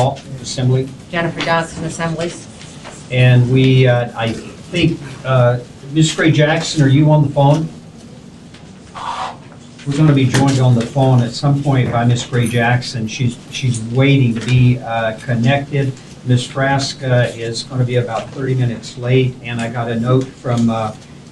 call, Assembly. Jennifer Johnson, Assemblies. And we, I think, Ms. Gray Jackson, are you on the phone? We're going to be joined on the phone at some point by Ms. Gray Jackson. She's waiting to be connected. Ms. Frasca is going to be about 30 minutes late, and I got a note from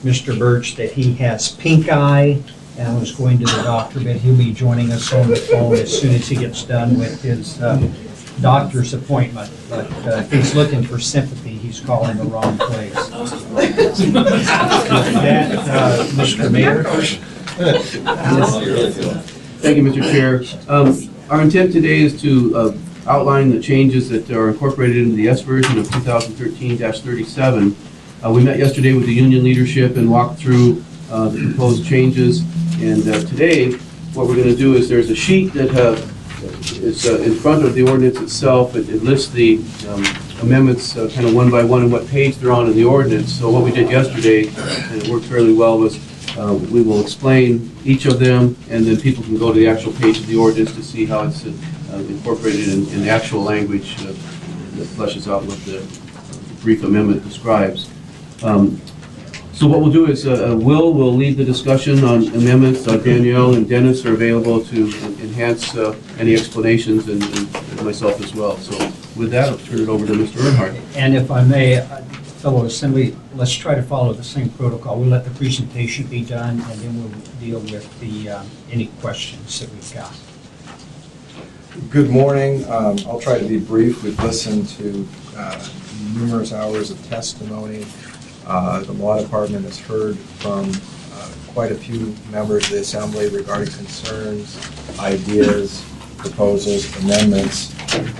Mr. Birch that he has pink eye and was going to the doctor, but he'll be joining us on the phone as soon as he gets done with his doctor's appointment. But if he's looking for sympathy, he's calling the wrong place. With that, Mr. Mayor. Thank you, Mr. Chair. Our intent today is to outline the changes that are incorporated into the S version of 2013-37. We met yesterday with the union leadership and walked through the proposed changes. And today, what we're going to do is there's a sheet that is in front of the ordinance itself. It lists the amendments kind of one by one and what page they're on in the ordinance. So what we did yesterday, and it worked fairly well, was we will explain each of them, and then people can go to the actual page of the ordinance to see how it's incorporated in the actual language that fleshes out what the brief amendment describes. So what we'll do is will lead the discussion on amendments. Danielle and Dennis are available to enhance any explanations, and myself as well. So with that, I'll turn it over to Mr. Earnhardt. And if I may, fellow Assembly, let's try to follow the same protocol. We'll let the presentation be done, and then we'll deal with the any questions that we've got. Good morning. I'll try to be brief. We've listened to numerous hours of testimony. The Law Department has heard from quite a few members of the Assembly regarding concerns, ideas, proposals, amendments,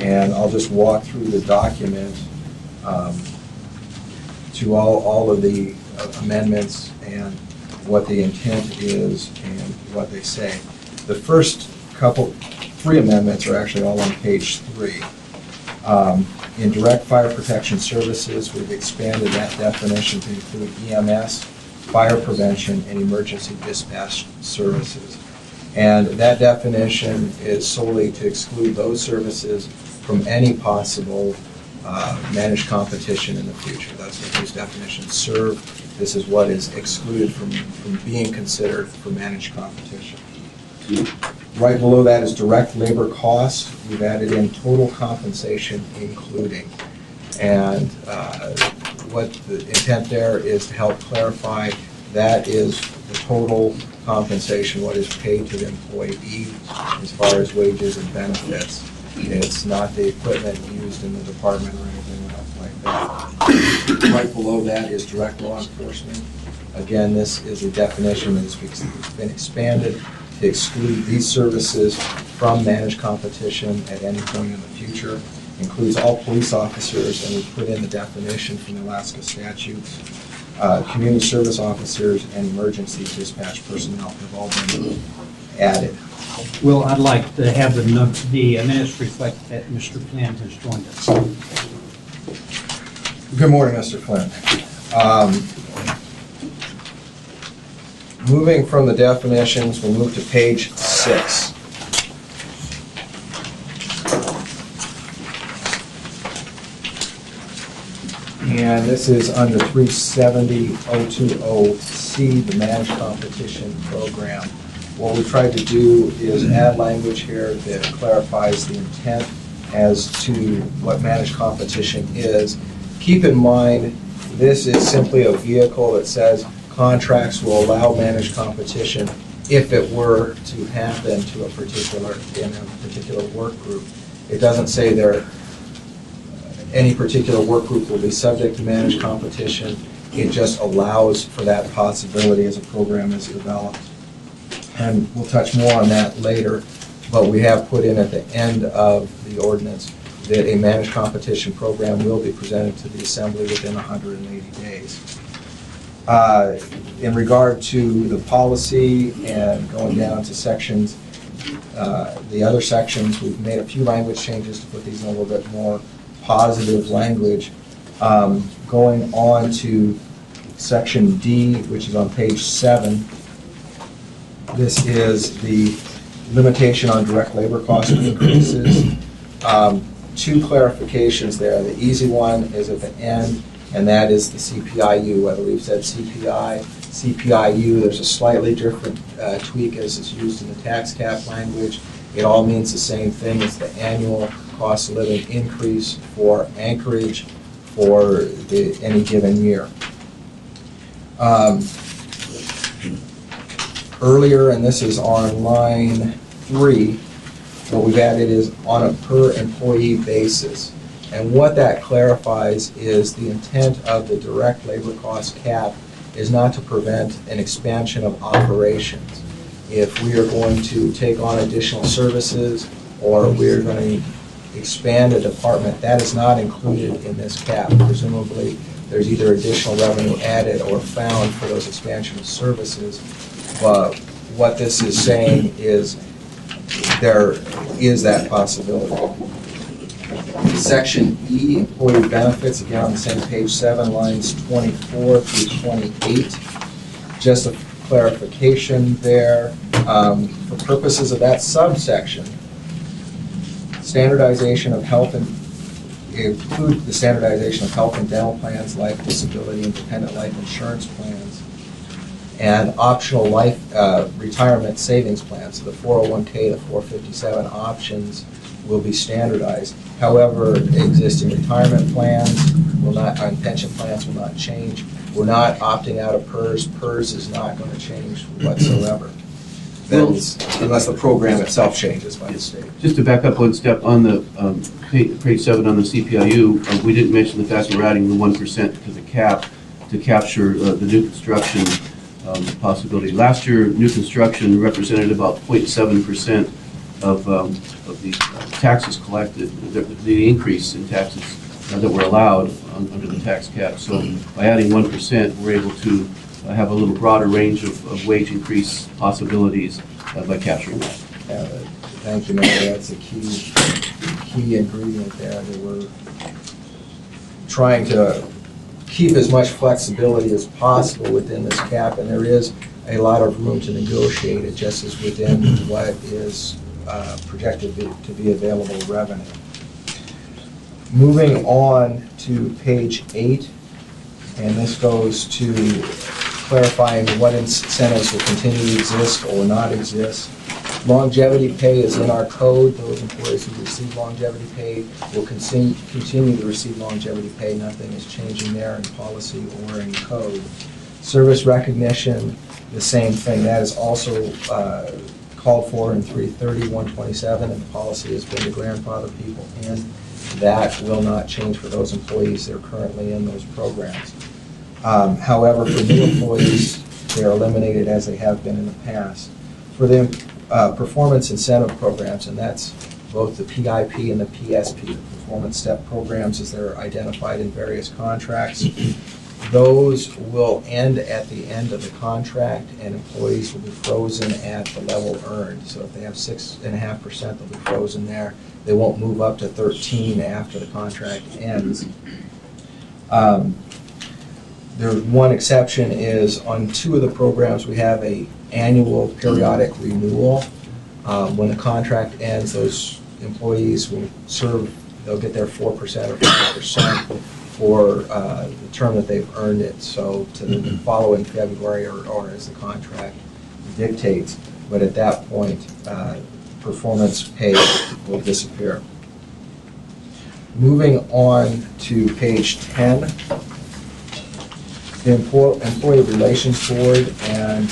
and I'll just walk through the document to all of the amendments and what the intent is and what they say. The first three amendments are actually all on page 3. In direct fire protection services, we've expanded that definition to include EMS, fire prevention, and emergency dispatch services. And that definition is solely to exclude those services from any possible managed competition in the future. That's what these definitions serve. This is what is excluded from being considered for managed competition. Right below that is direct labor costs. We've added in total compensation including. And what the intent there is to help clarify that is the total compensation, what is paid to the employee as far as wages and benefits. It's not the equipment used in the department or anything else like that. Right below that is direct law enforcement. Again, this is a definition that's been expanded to exclude these services from managed competition at any point in the future. Includes all police officers, and we put in the definition from the Alaska statutes. Community service officers and emergency dispatch personnel have all been added. Well, I'd like to have the minutes reflect that Mr. Flynn has joined us. Good morning, Mr. Flynn. Moving from the definitions, we'll move to page 6. And this is under 370.020C, the Managed Competition Program. What we tried to do is add language here that clarifies the intent as to what managed competition is. Keep in mind, this is simply a vehicle that says contracts will allow managed competition if it were to happen in a particular work group. It doesn't say any particular work group will be subject to managed competition. It just allows for that possibility as a program is developed. And we'll touch more on that later, but we have put in at the end of the ordinance that a managed competition program will be presented to the Assembly within 180 days. In regard to the policy and going down to sections, the other sections, we've made a few language changes to put these in a little bit more positive language. Going on to section D, which is on page 7, this is the limitation on direct labor cost increases. two clarifications there. The easy one is at the end, and that is the CPIU, whether we've said CPI, CPIU. There's a slightly different tweak as it's used in the tax cap language. It all means the same thing. It's the annual cost of living increase for Anchorage for any given year. Earlier, and this is on line 3, what we've added is on a per employee basis. And what that clarifies is the intent of the direct labor cost cap is not to prevent an expansion of operations. If we are going to take on additional services or we're going to expand a department, that is not included in this cap. Presumably, there's either additional revenue added or found for those expansion of services. But what this is saying is there is that possibility. Section E, employee benefits, again on the same page 7, lines 24 through 28. Just a clarification there. For purposes of that subsection, standardization of health and include the standardization of health and dental plans, life, disability, and dependent life insurance plans, and optional life retirement savings plans. So the 401k, the 457 options will be standardized. However, existing retirement plans will not, and pension plans will not change. We're not opting out of PERS. PERS is not going to change whatsoever. Unless the program itself changes by the state. Just to back up one step, on the page 7 on the CPIU, we didn't mention the fact that we're adding the 1% to the cap to capture the new construction possibility. Last year, new construction represented about 0.7% of the taxes collected, the increase in taxes that were allowed under the tax cap. So by adding 1%, we're able to have a little broader range of wage increase possibilities by capturing that. Thank you, Mayor. That's a key ingredient there, that we're trying to keep as much flexibility as possible within this cap, and there is a lot of room to negotiate. It just is within what is projected to be available revenue. Moving on to page 8, and this goes to clarifying what incentives will continue to exist or not exist. Longevity pay is in our code. Those employees who receive longevity pay will continue to receive longevity pay. Nothing is changing there in policy or in code. Service recognition, the same thing. That is also called for in 330, 127, and the policy has been to grandfather people in. That will not change for those employees that are currently in those programs. However, for new employees, they are eliminated as they have been in the past. For the performance incentive programs, and that's both the PIP and the PSP, the performance step programs as they're identified in various contracts, those will end at the end of the contract, and employees will be frozen at the level earned. So if they have 6.5%, they'll be frozen there. They won't move up to 13 after the contract ends. There's one exception is on 2 of the programs we have a annual periodic renewal. When the contract ends, those employees will serve, they'll get their 4% or 5% for the term that they've earned it. So to the following February or as the contract dictates. But at that point, performance pay will disappear. Moving on to page 10, the Employee Relations Board, and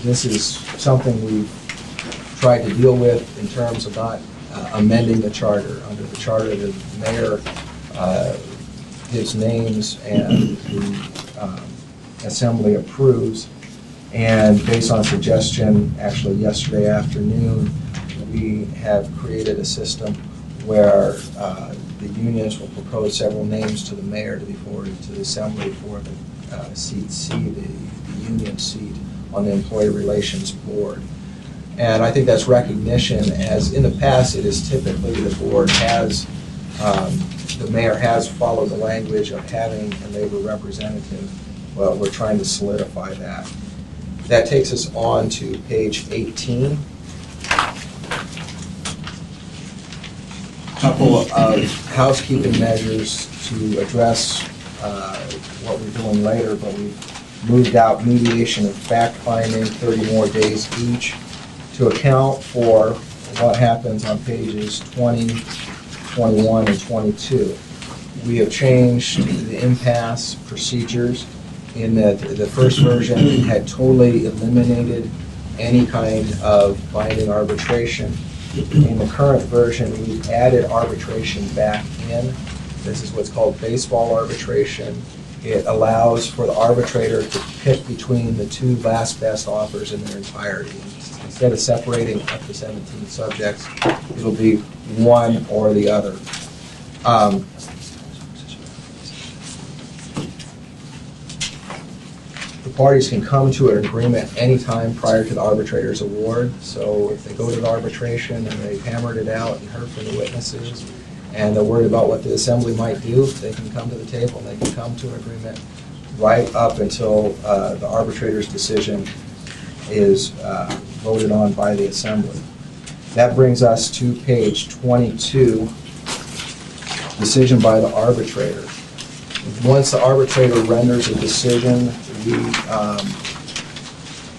this is something we've tried to deal with in terms of not amending the charter. Under the charter, the mayor gives names and the assembly approves. And based on suggestion, actually yesterday afternoon, we have created a system where the unions will propose several names to the mayor to be forwarded to the assembly for the seat C, the union seat on the Employee Relations Board. And I think that's recognition, as in the past it is typically the board has, the mayor has followed the language of having a labor representative. Well, we're trying to solidify that. That takes us on to page 18. couple of housekeeping measures to address what we're doing later, but we've moved out mediation and fact-finding 30 more days each to account for what happens on pages 20, 21, and 22. We have changed the impasse procedures in that the first version had totally eliminated any kind of binding arbitration. In the current version, we've added arbitration back in. This is what's called baseball arbitration. It allows for the arbitrator to pick between the two last best offers in their entirety. Instead of separating up to 17 subjects, it'll be one or the other. The parties can come to an agreement anytime prior to the arbitrator's award. So if they go to the arbitration and they've hammered it out and heard from the witnesses, and they're worried about what the assembly might do, they can come to the table and they can come to an agreement right up until the arbitrator's decision is voted on by the assembly. That brings us to page 22, decision by the arbitrator. Once the arbitrator renders a decision, we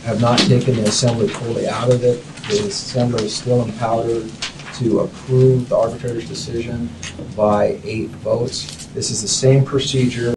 have not taken the assembly totally out of it. The assembly is still empowered to approve the arbitrator's decision by 8 votes. This is the same procedure